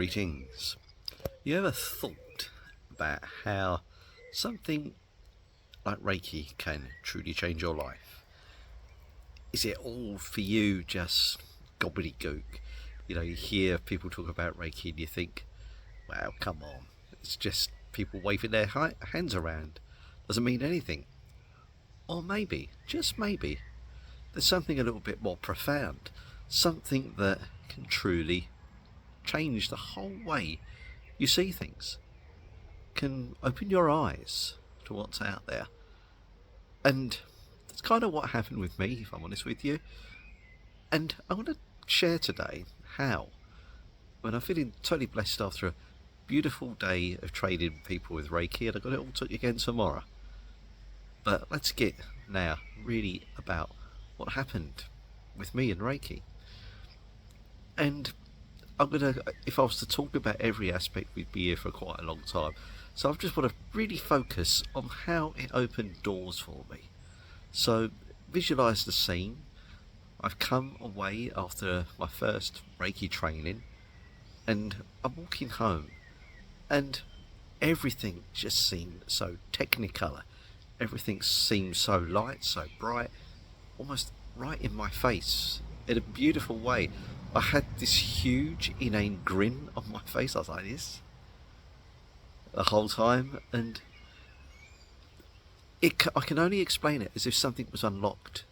Greetings. You ever thought about how something like Reiki can truly change your life? Is it all for you just gobbledygook? You hear people talk about Reiki and you think, wow, come on. It's just people waving their hands around. Doesn't mean anything. Or maybe, just maybe, there's something a little bit more profound. Something that can truly change the whole way you see things. Can open your eyes to what's out there. And that's kind of what happened with me, if I'm honest with you. And I want to share today how, when I'm feeling totally blessed after a beautiful day of training people with Reiki, and I've got it all took again tomorrow. But let's get now really about what happened with me and Reiki. And if I was to talk about every aspect, we'd be here for quite a long time. So I just want to really focus on how it opened doors for me. So visualize the scene. I've come away after my first Reiki training and I'm walking home and everything just seemed so technicolor. Everything seemed so light, so bright, almost right in my face in a beautiful way. I had this huge inane grin on my face. I was like this the whole time, and I can only explain it as if something was unlocked,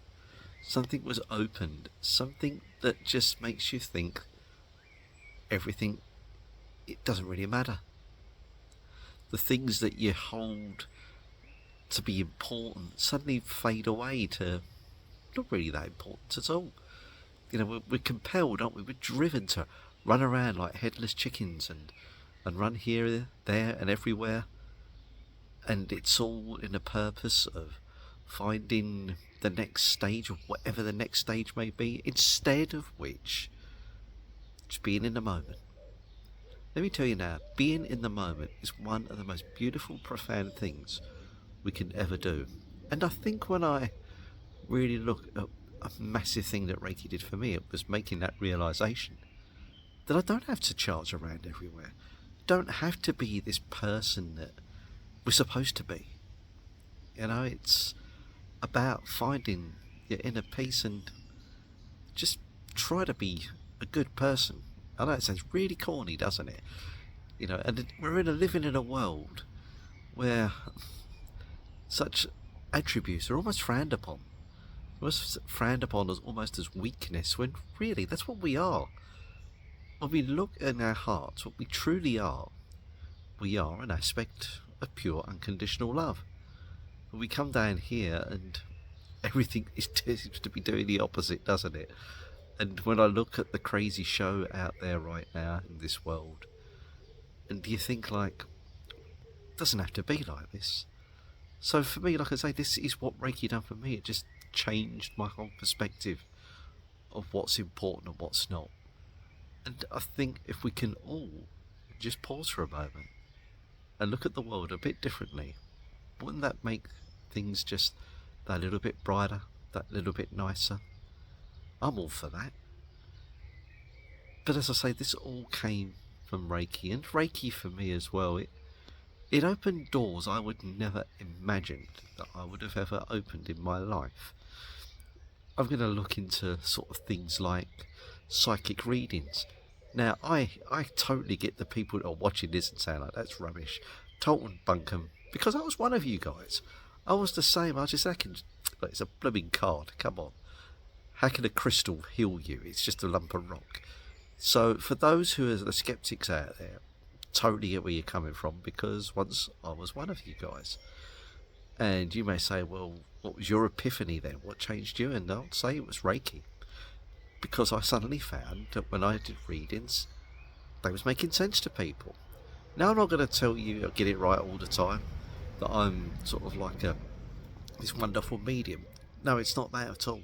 something was opened, something that just makes you think everything, it doesn't really matter. The things that you hold to be important suddenly fade away to not really that important at all. We're compelled, aren't we? We're driven to run around like headless chickens and run here, there and everywhere. And it's all in the purpose of finding the next stage of whatever the next stage may be, instead of which, just being in the moment. Let me tell you now, being in the moment is one of the most beautiful, profound things we can ever do. And I think when I really look at a massive thing that Reiki did for me, it was making that realization that I don't have to charge around everywhere. Don't have to be this person that we're supposed to be. It's about finding your inner peace and just try to be a good person. I know it sounds really corny, doesn't it? And we're living in a world where such attributes are almost frowned upon. Almost frowned upon as almost as weakness, when really that's what we are. When we look in our hearts, what we truly are, we are an aspect of pure unconditional love. But we come down here and everything seems to be doing the opposite, doesn't it? And when I look at the crazy show out there right now in this world, and do you think like, it doesn't have to be like this. So for me, like I say, this is what Reiki done for me. It just changed my whole perspective of what's important and what's not. And I think if we can all just pause for a moment and look at the world a bit differently, wouldn't that make things just that little bit brighter, that little bit nicer? I'm all for that. But as I say, this all came from Reiki, and Reiki for me as well, it opened doors I would never imagined that I would have ever opened in my life. I'm going to look into sort of things like psychic readings. Now, I totally get the people that are watching this and saying like, that's rubbish. Total bunkum. Because I was one of you guys. I was the same. I was just thinking, it's a blooming card. Come on. How can a crystal heal you? It's just a lump of rock. So for those who are the skeptics out there, totally get where you're coming from, because once I was one of you guys. And you may say, well, what was your epiphany then? What changed you? And I'll say it was Reiki. Because I suddenly found that when I did readings, they was making sense to people. Now I'm not going to tell you I get it right all the time, that I'm sort of like this wonderful medium. No, it's not that at all.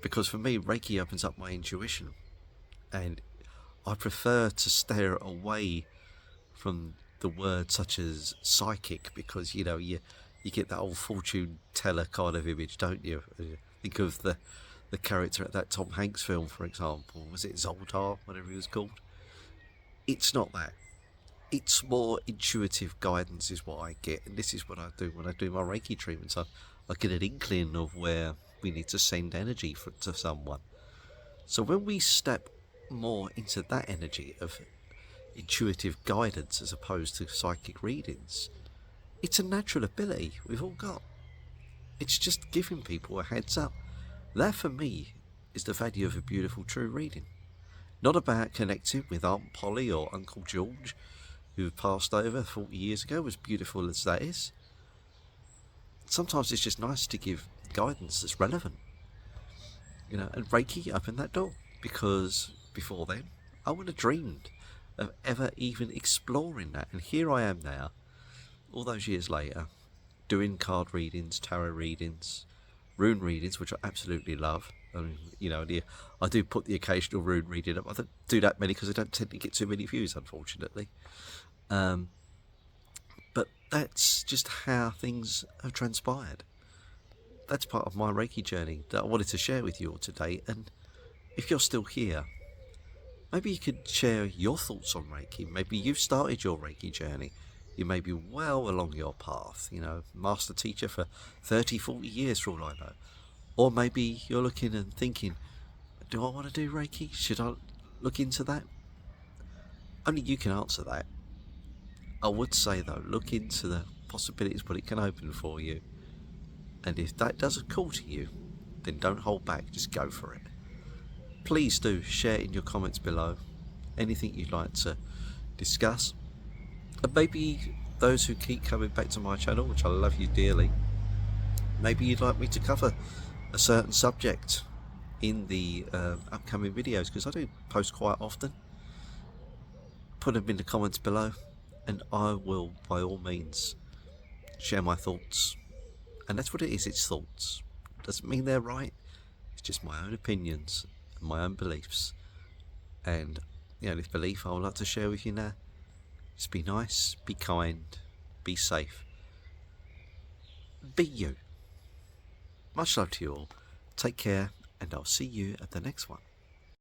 Because for me, Reiki opens up my intuition. And I prefer to stare away from the words such as psychic, because you get that old fortune teller kind of image, don't you? Think of the character at that Tom Hanks film, for example. Was it Zoltar, whatever he was called? it's not that. It's more intuitive guidance is what I get, and this is what I do when I do my Reiki treatments. I get an inkling of where we need to send energy to someone. So when we step more into that energy of intuitive guidance as opposed to psychic readings, it's a natural ability we've all got. It's just giving people a heads up. That for me is the value of a beautiful true reading. Not about connecting with Aunt Polly or Uncle George, who passed over 40 years ago, as beautiful as that is. Sometimes it's just nice to give guidance that's relevant. And Reiki opened that door, because before then I would have dreamed of ever even exploring that. And here I am now, all those years later, doing card readings, tarot readings, rune readings, which I absolutely love. I mean, I do put the occasional rune reading up. I don't do that many because I don't tend to get too many views, unfortunately. But that's just how things have transpired. That's part of my Reiki journey that I wanted to share with you all today. And if you're still here, maybe you could share your thoughts on Reiki. Maybe you've started your Reiki journey. You may be well along your path, master teacher for 30, 40 years for all I know. Or maybe you're looking and thinking, do I want to do Reiki? Should I look into that? Only you can answer that. I would say, though, look into the possibilities what it can open for you. And if that doesn't call to you, then don't hold back, just go for it. Please do share in your comments below anything you'd like to discuss. And maybe those who keep coming back to my channel, which I love you dearly, maybe you'd like me to cover a certain subject in the upcoming videos, because I do post quite often. Put them in the comments below and I will by all means share my thoughts. And that's what it is, it's thoughts. Doesn't mean they're right, it's just my own opinions and my own beliefs. And this belief I would like to share with you now. Just be nice, be kind, be safe, be you. Much love to you all. Take care, and I'll see you at the next one.